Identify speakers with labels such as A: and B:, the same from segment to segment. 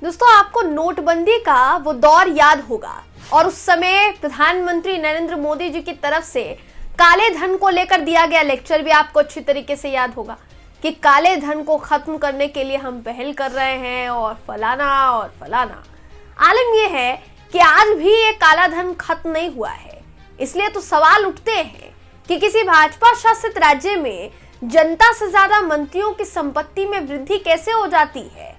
A: दोस्तों, आपको नोटबंदी का वो दौर याद होगा और उस समय प्रधानमंत्री नरेंद्र मोदी जी की तरफ से काले धन को लेकर दिया गया लेक्चर भी आपको अच्छी तरीके से याद होगा कि काले धन को खत्म करने के लिए हम पहल कर रहे हैं और फलाना। आलम यह है कि आज भी ये काला धन खत्म नहीं हुआ है। इसलिए तो सवाल उठते हैं कि किसी भाजपा शासित राज्य में जनता से ज्यादा मंत्रियों की संपत्ति में वृद्धि कैसे हो जाती है।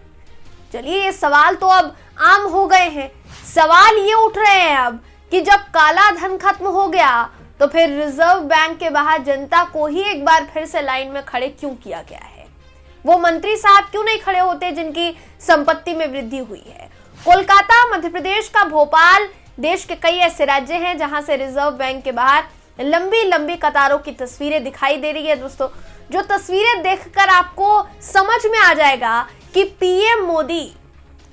A: चलिए, ये सवाल तो अब आम हो गए हैं। सवाल ये उठ रहे हैं अब कि जब काला धन खत्म हो गया तो फिर रिजर्व बैंक के बाहर जनता को ही एक बार फिर से लाइन में खड़े क्यों किया गया है। वो मंत्री साहब क्यों नहीं खड़े होते जिनकी संपत्ति में वृद्धि हुई है। कोलकाता, मध्य प्रदेश का भोपाल, देश के कई ऐसे राज्य हैं जहां से रिजर्व बैंक के बाहर लंबी लंबी कतारों की तस्वीरें दिखाई दे रही है। दोस्तों, जो तस्वीरें देखकर आपको समझ में आ जाएगा कि पीएम मोदी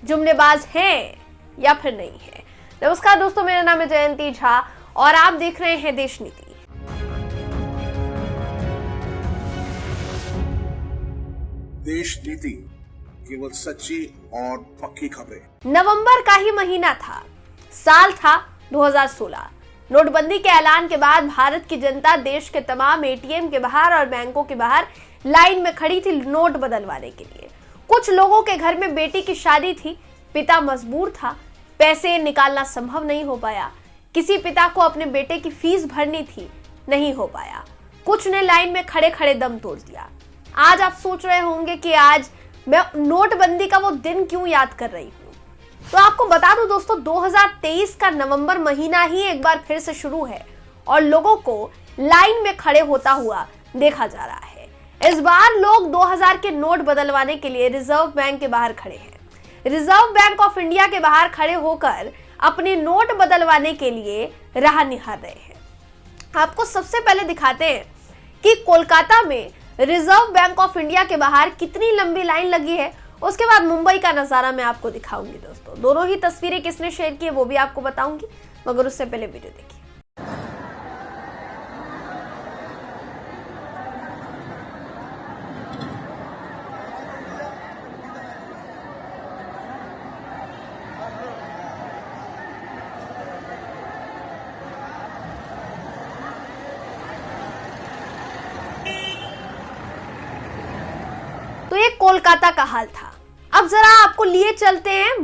A: जुमलेबाज हैं या फिर नहीं है। नमस्कार दोस्तों, मेरा नाम है जयंती झा और आप देख रहे हैं देश नीति।
B: देश नीति, केवल सच्ची और पक्की खबरें।
A: नवंबर का ही महीना था, साल था 2016। नोटबंदी के ऐलान के बाद भारत की जनता देश के तमाम एटीएम के बाहर और बैंकों के बाहर लाइन में खड़ी थी नोट बदलवाने के लिए। कुछ लोगों के घर में बेटी की शादी थी, पिता मजबूर था, पैसे निकालना संभव नहीं हो पाया। किसी पिता को अपने बेटे की फीस भरनी थी, नहीं हो पाया। कुछ ने लाइन में खड़े खड़े दम तोड़ दिया। आज आप सोच रहे होंगे कि आज मैं नोटबंदी का वो दिन क्यों याद कर रही हूँ। तो आपको बता दूं दोस्तों, 2023 का नवंबर महीना ही एक बार फिर से शुरू है और लोगों को लाइन में खड़े होता हुआ देखा जा रहा है। इस बार लोग 2000 के नोट बदलवाने के लिए रिजर्व बैंक के बाहर खड़े हैं। रिजर्व बैंक ऑफ इंडिया के बाहर खड़े होकर अपने नोट बदलवाने के लिए राह निहार रहे हैं। आपको सबसे पहले दिखाते हैं कि कोलकाता में रिजर्व बैंक ऑफ इंडिया के बाहर कितनी लंबी लाइन लगी है। उसके बाद मुंबई का नजारा मैं आपको दिखाऊंगी। दोस्तों, दोनों ही तस्वीरें किसने शेयर की है वो भी आपको बताऊंगी, मगर उससे पहले वीडियो देखिए। तो ये कोलकाता का हाल था। अब जरा आपको लिए चलते हैं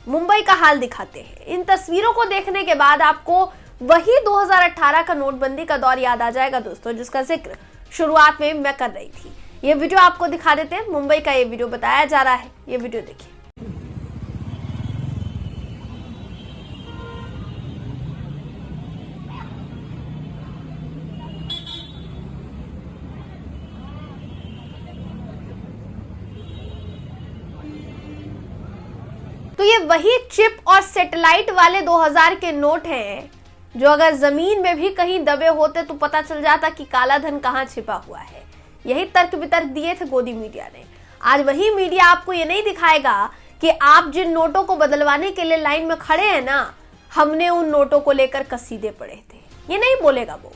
A: मुंबई का हाल दिखाते हैं। इन तस्वीरों को देखने के बाद आपको वही 2018 का नोटबंदी का दौर याद आ जाएगा दोस्तों, जिसका जिक्र शुरुआत में मैं कर रही थी। ये वीडियो आपको दिखा देते हैं। मुंबई का ये वीडियो बताया जा रहा है, ये वीडियो देखिए। तो ये वही चिप और सैटेलाइट वाले 2000 के नोट हैं जो अगर जमीन में भी कहीं दबे होते तो पता चल जाता कि काला धन कहां छिपा हुआ है। यही तर्क वितर्क दिए थे गोदी मीडिया ने। आज वही मीडिया आपको ये नहीं दिखाएगा कि आप जिन नोटों को बदलवाने के लिए लाइन में खड़े हैं ना, हमने उन नोटों को लेकर कसीदे पड़े थे। ये नहीं बोलेगा वो,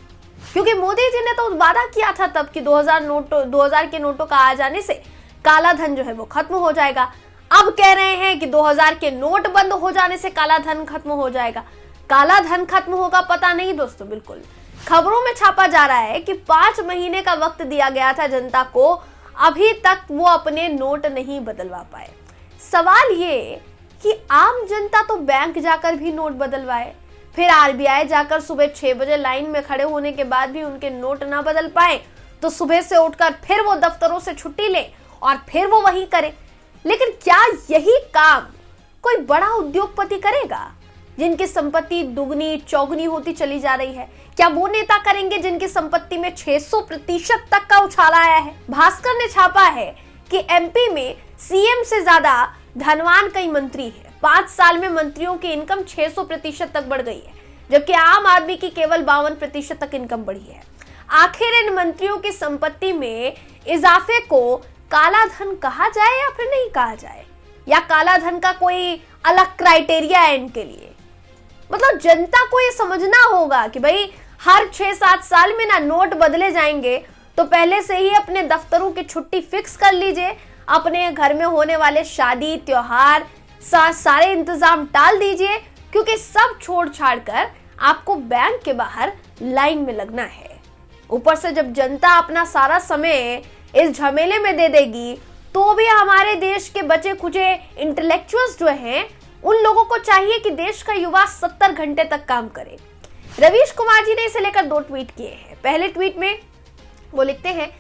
A: क्योंकि मोदी जी ने तो वादा किया था तब कि 2000 के नोटों का आ जाने से काला धन जो है वो खत्म हो जाएगा। अब कह रहे हैं कि 2000 के नोट बंद हो जाने से काला धन खत्म हो जाएगा। काला धन खत्म होगा पता नहीं दोस्तों। बिल्कुल खबरों में छापा जा रहा है कि 5 महीने का वक्त दिया गया था जनता को, अभी तक वो अपने नोट नहीं बदलवा पाए। सवाल ये कि आम जनता तो बैंक जाकर भी नोट बदलवाए, फिर आरबीआई जाकर सुबह 6 बजे लाइन में खड़े होने के बाद भी उनके नोट ना बदल पाए तो सुबह से उठकर फिर वो दफ्तरों से छुट्टी ले और फिर वो वही करे। लेकिन क्या यही काम कोई बड़ा उद्योगपति करेगा जिनकी संपत्ति दुगनी चौगुनी होती चली जा रही है? क्या वो नेता करेंगे जिनकी संपत्ति में 600% तक का उछाल आया है? भास्कर ने छापा है कि एमपी में सीएम से ज्यादा धनवान कई मंत्री हैं। 5 साल में मंत्रियों की इनकम 600% तक बढ़ गई है, जबकि आम आदमी की केवल 52% तक इनकम बढ़ी है। आखिर इन मंत्रियों की संपत्ति में इजाफे को काला धन कहा जाए या फिर नहीं कहा जाए, या काला धन का कोई अलग क्राइटेरिया है इनके लिए? मतलब जनता को ये समझना होगा कि भाई हर 6-7 साल में ना नोट बदले जाएंगे, तो पहले से ही अपने दफ्तरों की छुट्टी फिक्स कर लीजिए। अपने घर में होने वाले शादी त्योहार सारे इंतजाम टाल दीजिए, क्योंकि सब छोड़ छाड़ कर आपको बैंक के बाहर लाइन में लगना है। ऊपर से जब जनता अपना सारा समय इस झमेले में दे देगी, तो भी हमारे देश के बचे खुचे इंटेलेक्चुअल्स जो हैं, उन लोगों को चाहिए कि देश का युवा 70 घंटे तक काम करे। रवीश कुमार जी ने इसे लेकर 2 ट्वीट किए हैं। पहले ट्वीट में वो लिखते हैं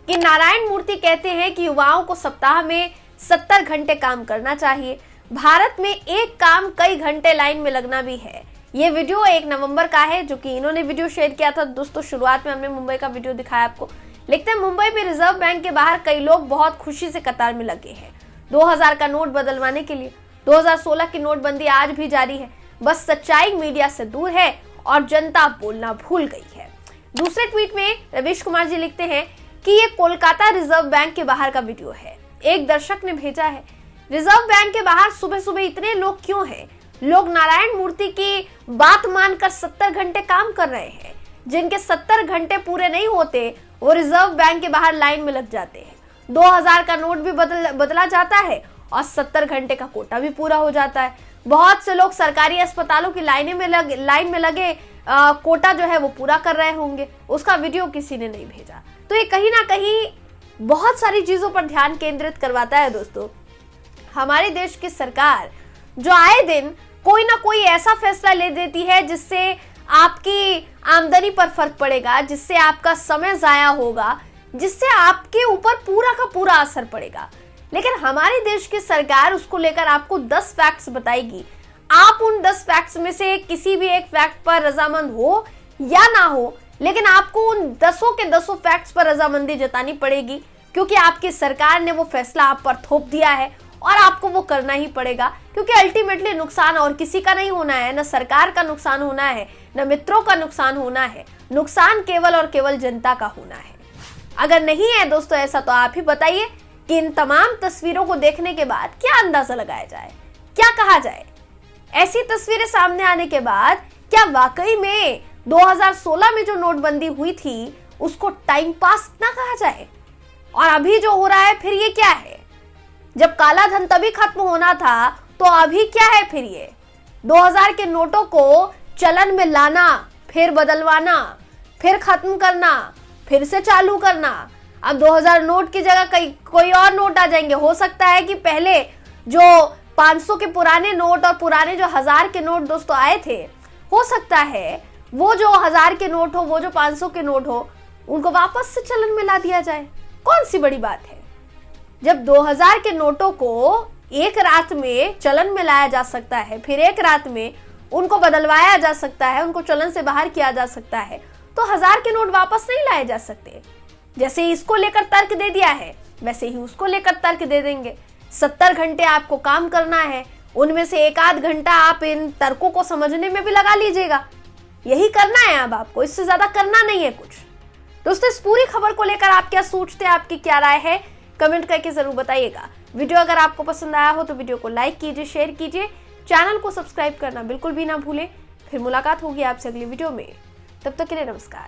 A: कि नारायण मूर्ति कहते हैं कि युवाओं को सप्ताह में 70 घंटे काम करना चाहिए। भारत में एक काम कई घंटे लाइन में लगना भी है। ये वीडियो 1 नवंबर का है, जो कि इन्होंने वीडियो शेयर किया था। दोस्तों, शुरुआत में हमने मुंबई का वीडियो दिखाया आपको। लिखते हैं, मुंबई में रिजर्व बैंक के बाहर कई लोग बहुत खुशी से कतार में लगे हैं 2000 का नोट बदलवाने के लिए। 2016 की नोटबंदी आज भी जारी है, बस सच्चाई मीडिया से दूर है और जनता बोलना भूल गई है। दूसरे ट्वीट में रवीश कुमार जी लिखते हैं कि ये कोलकाता रिजर्व बैंक के बाहर का वीडियो है। एक दर्शक ने भेजा है, रिजर्व बैंक के बाहर सुबह सुबह इतने लोग क्यों हैं? लोग नारायण मूर्ति की बात मानकर 70 घंटे काम कर रहे हैं। जिनके 70 घंटे पूरे नहीं होते, वो रिजर्व बैंक के बाहर लाइन में लग जाते हैं। 2000 का नोट भी बदला जाता है और 70 घंटे का कोटा भी पूरा हो जाता है। बहुत से लोग सरकारी अस्पतालों की लाइन में लगे कोटा जो है वो पूरा कर रहे होंगे। उसका वीडियो किसी ने नहीं भेजा। तो ये कहीं ना कहीं बहुत सारी चीजों पर ध्यान केंद्रित करवाता है। दोस्तों, हमारे देश की सरकार जो आए दिन कोई ना कोई ऐसा फैसला ले देती है जिससे आपकी आमदनी पर फर्क पड़ेगा, जिससे आपका समय जाया होगा, जिससे आपके ऊपर पूरा का पूरा असर पड़ेगा। लेकिन हमारे देश की सरकार उसको लेकर आपको 10 फैक्ट्स बताएगी। आप उन 10 फैक्ट्स में से किसी भी एक फैक्ट पर रजामंद हो या ना हो, लेकिन आपको उन 10 के 10 फैक्ट्स पर रजामंदी जतानी पड़ेगी, क्योंकि आपकी सरकार ने वो फैसला आप पर थोप दिया है और आपको वो करना ही पड़ेगा। क्योंकि अल्टीमेटली नुकसान और किसी का नहीं होना है, न सरकार का नुकसान होना है, न मित्रों का नुकसान होना है। नुकसान केवल और केवल जनता का होना है। अगर नहीं है दोस्तों ऐसा, तो आप ही बताइए कि इन तमाम तस्वीरों को देखने के बाद क्या अंदाजा लगाया जाए, क्या कहा जाए? ऐसी तस्वीरें सामने आने के बाद क्या वाकई में 2016 में जो नोटबंदी हुई थी उसको टाइम पास ना कहा जाए? और अभी जो हो रहा है फिर ये क्या है? जब काला धन तभी खत्म होना था, तो अभी क्या है फिर ये? 2000 के नोटों को चलन में लाना, फिर बदलवाना, फिर खत्म करना, फिर से चालू करना। अब 2000 नोट की जगह कोई और नोट आ जाएंगे। हो सकता है कि पहले जो 500 के पुराने नोट और पुराने जो 1000 के नोट दोस्तों आए थे, हो सकता है वो जो 1000 के नोट हो, वो जो 500 के नोट हो, उनको वापस से चलन में ला दिया जाए। कौन सी बड़ी बात है? जब 2000 के नोटों को एक रात में चलन में लाया जा सकता है, फिर एक रात में उनको बदलवाया जा सकता है, उनको चलन से बाहर किया जा सकता है, तो 1000 के नोट वापस नहीं लाए जा सकते? जैसे इसको लेकर तर्क दे दिया है, वैसे ही उसको लेकर तर्क दे देंगे। 70 घंटे आपको काम करना है, उनमें से 1-8 घंटा आप इन तर्कों को समझने में भी लगा लीजिएगा। यही करना है अब आपको, इससे ज्यादा करना नहीं है कुछ। दोस्तों, इस पूरी खबर को लेकर आप क्या सोचते हैं, आपकी क्या राय है, कमेंट करके जरूर बताइएगा। वीडियो अगर आपको पसंद आया हो तो वीडियो को लाइक कीजिए, शेयर कीजिए, चैनल को सब्सक्राइब करना बिल्कुल भी ना भूलें। फिर मुलाकात होगी आपसे अगली वीडियो में। तब तक के लिए नमस्कार।